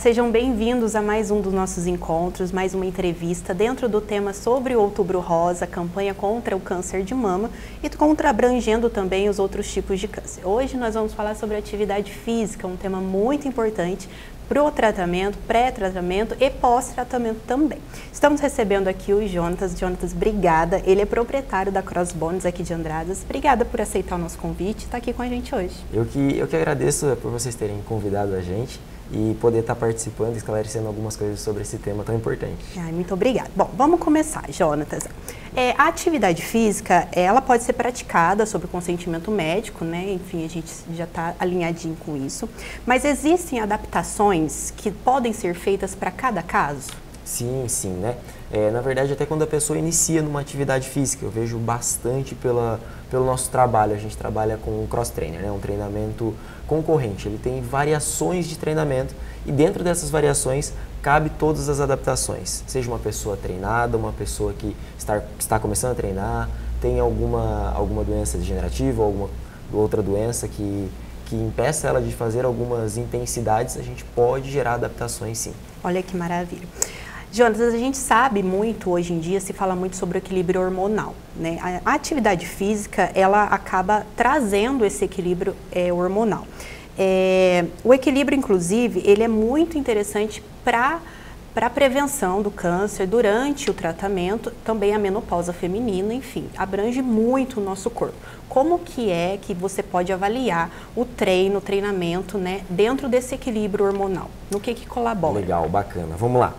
sejam bem-vindos a mais um dos nossos encontros, mais uma entrevista dentro do tema sobre o Outubro Rosa, campanha contra o câncer de mama e abrangendo também os outros tipos de câncer. Hoje nós vamos falar sobre atividade física, um tema muito importante para o tratamento, pré-tratamento e pós-tratamento também. Estamos recebendo aqui o Jonatas. Jonatas, obrigada. Ele é proprietário da Crossbones aqui de Andradas. Obrigada por aceitar o nosso convite e estar aqui com a gente hoje. Eu que agradeço por vocês terem convidado a gente e poder estar participando, esclarecendo algumas coisas sobre esse tema tão importante. Ai, muito obrigada. Bom, vamos começar, Jonatas. A atividade física, ela pode ser praticada sob consentimento médico, né? Enfim, a gente já está alinhadinho com isso. Mas existem adaptações que podem ser feitas para cada caso? Sim, sim, né? Na verdade, até quando a pessoa inicia numa atividade física, eu vejo bastante pelo nosso trabalho. A gente trabalha com um cross-trainer, né? Um treinamento concorrente. Ele tem variações de treinamento e dentro dessas variações cabe todas as adaptações. Seja uma pessoa treinada, uma pessoa que está começando a treinar, tem alguma doença degenerativa ou alguma outra doença que impeça ela de fazer algumas intensidades, a gente pode gerar adaptações sim. Olha que maravilha. Jonatas, a gente sabe muito, hoje em dia se fala muito sobre o equilíbrio hormonal, né? A atividade física, ela acaba trazendo esse equilíbrio hormonal. O equilíbrio, inclusive, ele é muito interessante para a prevenção do câncer durante o tratamento, também a menopausa feminina, enfim, abrange muito o nosso corpo. Como que é que você pode avaliar o treinamento, né, dentro desse equilíbrio hormonal? No que colabora? Legal, bacana. Vamos lá.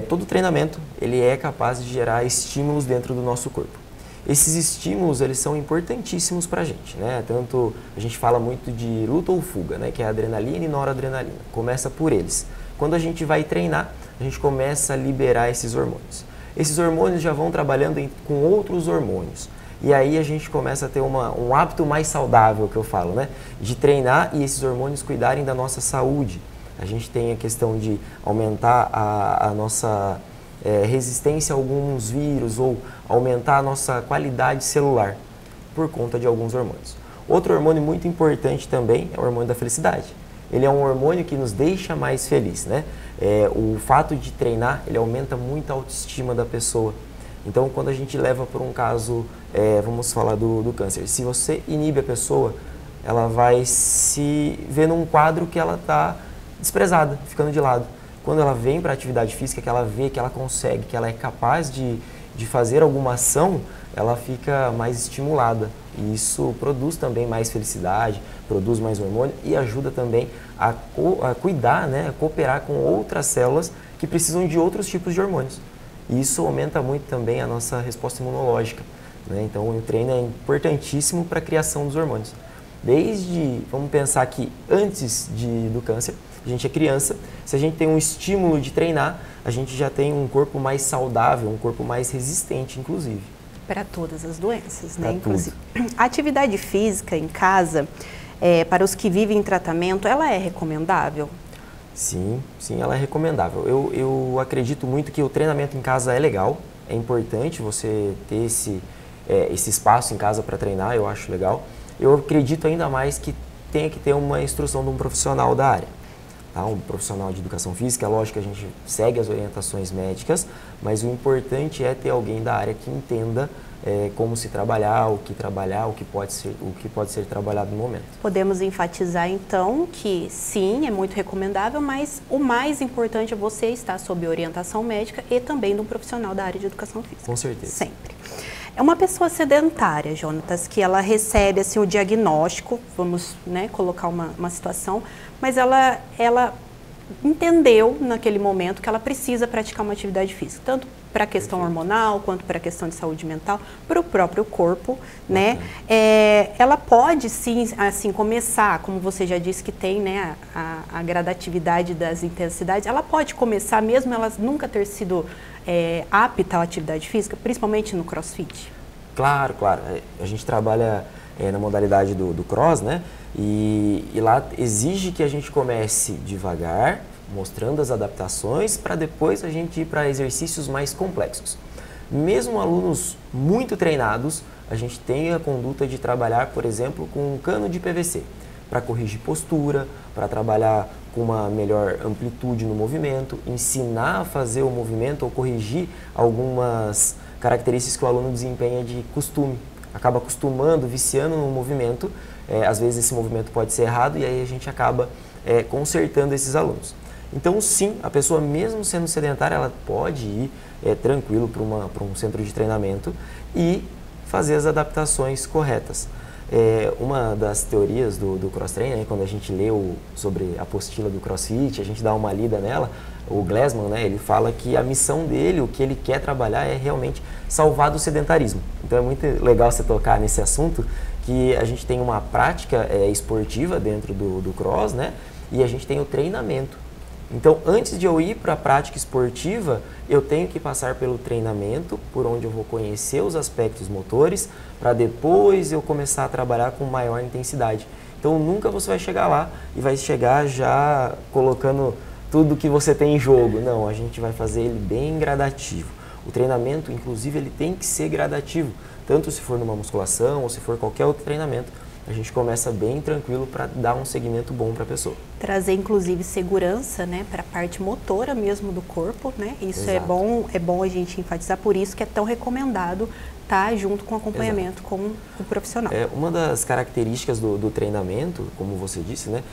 Todo treinamento, ele é capaz de gerar estímulos dentro do nosso corpo. Esses estímulos, eles são importantíssimos para a gente, né? Tanto a gente fala muito de luta ou fuga, né? Que é a adrenalina e noradrenalina. Começa por eles. Quando a gente vai treinar, a gente começa a liberar esses hormônios. Esses hormônios já vão trabalhando com outros hormônios. E aí a gente começa a ter um hábito mais saudável, que eu falo, né? De treinar e esses hormônios cuidarem da nossa saúde. A gente tem a questão de aumentar a nossa resistência a alguns vírus ou aumentar a nossa qualidade celular por conta de alguns hormônios. Outro hormônio muito importante também é o hormônio da felicidade. Ele é um hormônio que nos deixa mais feliz, né? O fato de treinar, ele aumenta muito a autoestima da pessoa. Então, quando a gente leva por um caso, vamos falar do câncer, se você inibe a pessoa, ela vai se ver num quadro que ela está desprezada, ficando de lado. Quando ela vem para a atividade física, que ela vê que ela consegue, que ela é capaz de fazer alguma ação, ela fica mais estimulada. E isso produz também mais felicidade, produz mais hormônio e ajuda também a cuidar, né, a cooperar com outras células que precisam de outros tipos de hormônios. E isso aumenta muito também a nossa resposta imunológica, né? Então o treino é importantíssimo para a criação dos hormônios. Vamos pensar que antes do câncer, a gente é criança, se a gente tem um estímulo de treinar, a gente já tem um corpo mais saudável, um corpo mais resistente, inclusive. Para todas as doenças, né? Inclusive. A atividade física em casa, para os que vivem em tratamento, ela é recomendável? Sim, ela é recomendável. Eu acredito muito que o treinamento em casa é legal, é importante você ter esse espaço em casa para treinar, eu acho legal. Eu acredito ainda mais que tenha que ter uma instrução de um profissional da área. Tá? Um profissional de educação física, é lógico que a gente segue as orientações médicas, mas o importante é ter alguém da área que entenda como se trabalhar, o que pode ser trabalhado no momento. Podemos enfatizar então que sim, é muito recomendável, mas o mais importante é você estar sob orientação médica e também de um profissional da área de educação física. Com certeza. Sempre. É uma pessoa sedentária, Jonatas, que ela recebe assim, o diagnóstico, vamos, né, colocar uma situação, mas ela entendeu naquele momento que ela precisa praticar uma atividade física, tanto para a questão hormonal, quanto para a questão de saúde mental, para o próprio corpo, né? Ela pode sim, assim, começar, como você já disse que tem, né, a gradatividade das intensidades, ela pode começar, mesmo ela nunca ter sido apta à atividade física, principalmente no CrossFit? Claro. A gente trabalha na modalidade do cross, né? E lá exige que a gente comece devagar, mostrando as adaptações, para depois a gente ir para exercícios mais complexos. Mesmo alunos muito treinados, a gente tem a conduta de trabalhar, por exemplo, com um cano de PVC. para corrigir postura, para trabalhar com uma melhor amplitude no movimento, ensinar a fazer o movimento ou corrigir algumas características que o aluno desempenha de costume. Acaba acostumando, viciando no movimento, às vezes esse movimento pode ser errado e aí a gente acaba consertando esses alunos. Então sim, a pessoa mesmo sendo sedentária, ela pode ir tranquilo para um centro de treinamento e fazer as adaptações corretas. Uma das teorias do cross-training, quando a gente lê sobre a apostila do CrossFit, a gente dá uma lida nela, o Glassman, ele fala que a missão dele, o que ele quer trabalhar é realmente salvar do sedentarismo. Então é muito legal você tocar nesse assunto, que a gente tem uma prática esportiva dentro do cross, né? E a gente tem o treinamento. Então, antes de eu ir para a prática esportiva, eu tenho que passar pelo treinamento, por onde eu vou conhecer os aspectos motores, para depois eu começar a trabalhar com maior intensidade. Então, nunca você vai chegar lá e vai chegar já colocando tudo que você tem em jogo. Não, a gente vai fazer ele bem gradativo. O treinamento, inclusive, ele tem que ser gradativo, tanto se for numa musculação ou se for qualquer outro treinamento. A gente começa bem tranquilo para dar um segmento bom para a pessoa. Trazer, inclusive, segurança, né, para a parte motora mesmo do corpo, né? Isso é bom a gente enfatizar, por isso que é tão recomendado estar junto com o acompanhamento com o profissional. Uma das características do treinamento, como você disse, né,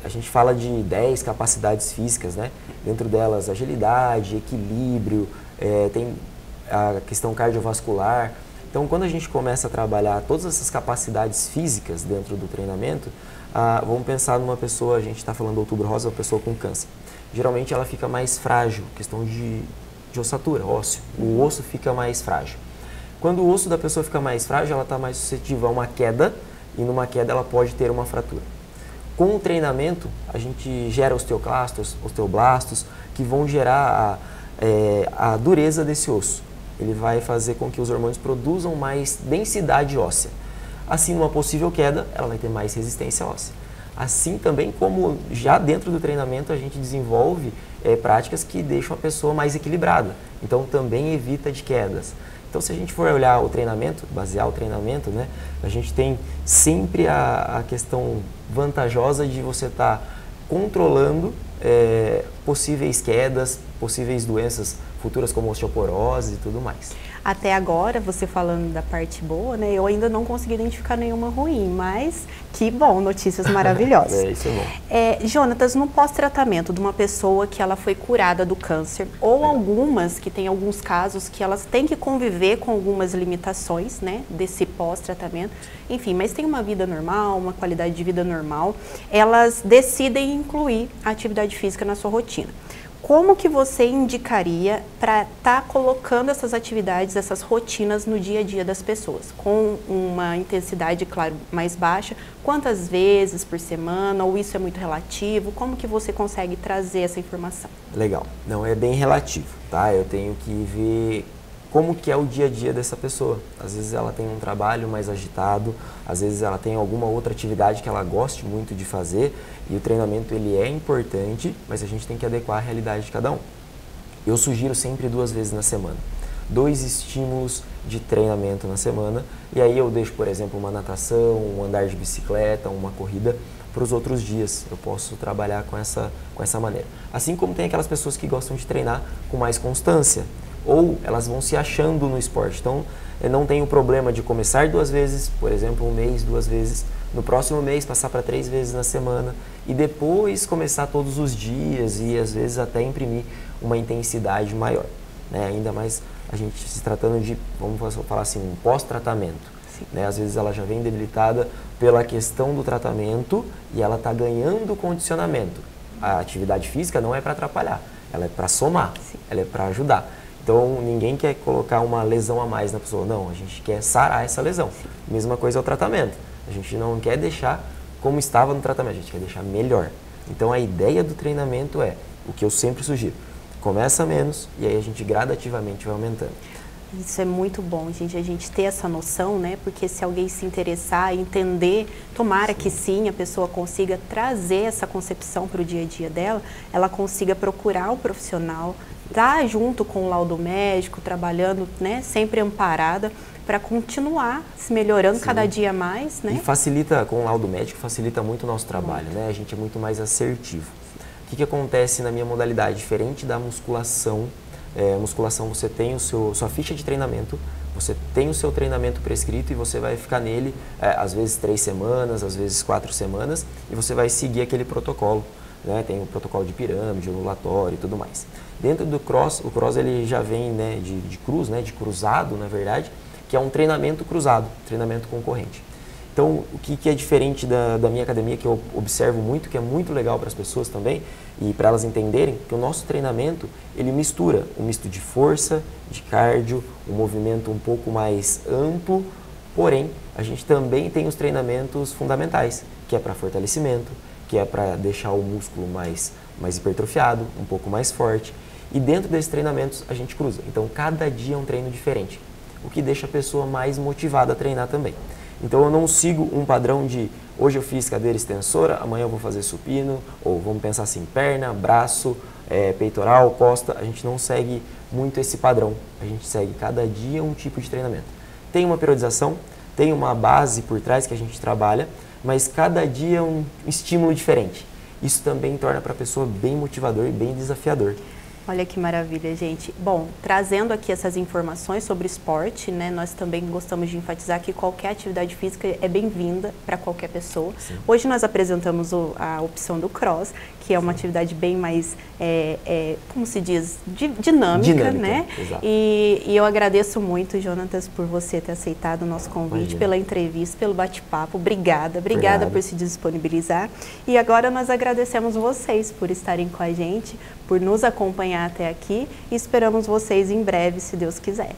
a gente fala de 10 capacidades físicas, né? Dentro delas, agilidade, equilíbrio, tem a questão cardiovascular. Então, quando a gente começa a trabalhar todas essas capacidades físicas dentro do treinamento, vamos pensar numa pessoa, a gente está falando do Outubro Rosa, uma pessoa com câncer. Geralmente ela fica mais frágil, questão de ossatura, ósseo. O osso fica mais frágil. Quando o osso da pessoa fica mais frágil, ela está mais suscetível a uma queda, e numa queda ela pode ter uma fratura. Com o treinamento, a gente gera osteoclastos, osteoblastos, que vão gerar a dureza desse osso. Ele vai fazer com que os hormônios produzam mais densidade óssea. Assim, numa possível queda, ela vai ter mais resistência óssea. Assim também como já dentro do treinamento a gente desenvolve práticas que deixam a pessoa mais equilibrada. Então também evita de quedas. Então se a gente for olhar o treinamento, basear o treinamento, né, a gente tem sempre a questão vantajosa de você estar controlando possíveis quedas, possíveis doenças futuras como osteoporose e tudo mais. Até agora, você falando da parte boa, né, eu ainda não consegui identificar nenhuma ruim, mas que bom, notícias maravilhosas. Isso é bom. Jonatas, no pós-tratamento de uma pessoa que ela foi curada do câncer, ou algumas que tem alguns casos que elas têm que conviver com algumas limitações, né, desse pós-tratamento, enfim, mas tem uma vida normal, uma qualidade de vida normal, elas decidem incluir a atividade física na sua rotina. Como que você indicaria para estar colocando essas atividades, essas rotinas no dia a dia das pessoas? Com uma intensidade, claro, mais baixa, quantas vezes por semana, ou isso é muito relativo? Como que você consegue trazer essa informação? Legal. Não, é bem relativo, tá? Eu tenho que ver como que é o dia a dia dessa pessoa. Às vezes ela tem um trabalho mais agitado, às vezes ela tem alguma outra atividade que ela goste muito de fazer e o treinamento ele é importante, mas a gente tem que adequar a realidade de cada um. Eu sugiro sempre 2 vezes na semana. 2 estímulos de treinamento na semana e aí eu deixo, por exemplo, uma natação, um andar de bicicleta, uma corrida para os outros dias. Eu posso trabalhar com essa maneira. Assim como tem aquelas pessoas que gostam de treinar com mais constância, ou elas vão se achando no esporte. Então, eu não tenho problema de começar 2 vezes, por exemplo, 1 mês, 2 vezes, no próximo mês passar para 3 vezes na semana e depois começar todos os dias e às vezes até imprimir uma intensidade maior, né? Ainda mais a gente se tratando de, vamos falar assim, um pós-tratamento, né? Às vezes ela já vem debilitada pela questão do tratamento e ela está ganhando condicionamento. A atividade física não é para atrapalhar, ela é para somar, ela é para ajudar. Então, ninguém quer colocar uma lesão a mais na pessoa. Não, a gente quer sarar essa lesão. Mesma coisa é o tratamento. A gente não quer deixar como estava no tratamento, a gente quer deixar melhor. Então, a ideia do treinamento é, o que eu sempre sugiro, começa menos e aí a gente gradativamente vai aumentando. Isso é muito bom, gente, a gente ter essa noção, né? Porque se alguém se interessar, entender, tomara que sim, a pessoa consiga trazer essa concepção para o dia a dia dela, ela consiga procurar o profissional tá junto com o laudo médico, trabalhando, né, sempre amparada, para continuar se melhorando cada dia mais, né? E facilita, com o laudo médico, facilita muito o nosso trabalho, né? A gente é muito mais assertivo. O que acontece na minha modalidade? Diferente da musculação, musculação você tem sua ficha de treinamento, você tem o seu treinamento prescrito e você vai ficar nele, às vezes 3 semanas, às vezes 4 semanas, e você vai seguir aquele protocolo, né? Tem o protocolo de pirâmide, ondulatório e tudo mais. Dentro do cross, o cross ele já vem, né, de cruz, né, de cruzado, na verdade, que é um treinamento cruzado, treinamento concorrente. Então, o que é diferente da minha academia, que eu observo muito, que é muito legal para as pessoas também, e para elas entenderem, que o nosso treinamento, ele mistura um misto de força, de cardio, um movimento um pouco mais amplo, porém, a gente também tem os treinamentos fundamentais, que é para fortalecimento, que é para deixar o músculo mais hipertrofiado, um pouco mais forte, e dentro desses treinamentos a gente cruza. Então, cada dia é um treino diferente, o que deixa a pessoa mais motivada a treinar também. Então eu não sigo um padrão de hoje eu fiz cadeira extensora, amanhã eu vou fazer supino, ou vamos pensar assim, perna, braço, peitoral, costa. A gente não segue muito esse padrão, a gente segue cada dia um tipo de treinamento. Tem uma periodização, tem uma base por trás que a gente trabalha, mas cada dia é um estímulo diferente. Isso também torna para a pessoa bem motivador e bem desafiador. Olha que maravilha, gente. Bom, trazendo aqui essas informações sobre esporte, né, nós também gostamos de enfatizar que qualquer atividade física é bem-vinda para qualquer pessoa. Sim. Hoje nós apresentamos a opção do cross, que é uma atividade bem mais, como se diz, dinâmica, né? Exato. E eu agradeço muito, Jonatas, por você ter aceitado o nosso convite, Imagina. Pela entrevista, pelo bate-papo. Obrigada por se disponibilizar. E agora nós agradecemos vocês por estarem com a gente, por nos acompanhar até aqui e esperamos vocês em breve, se Deus quiser.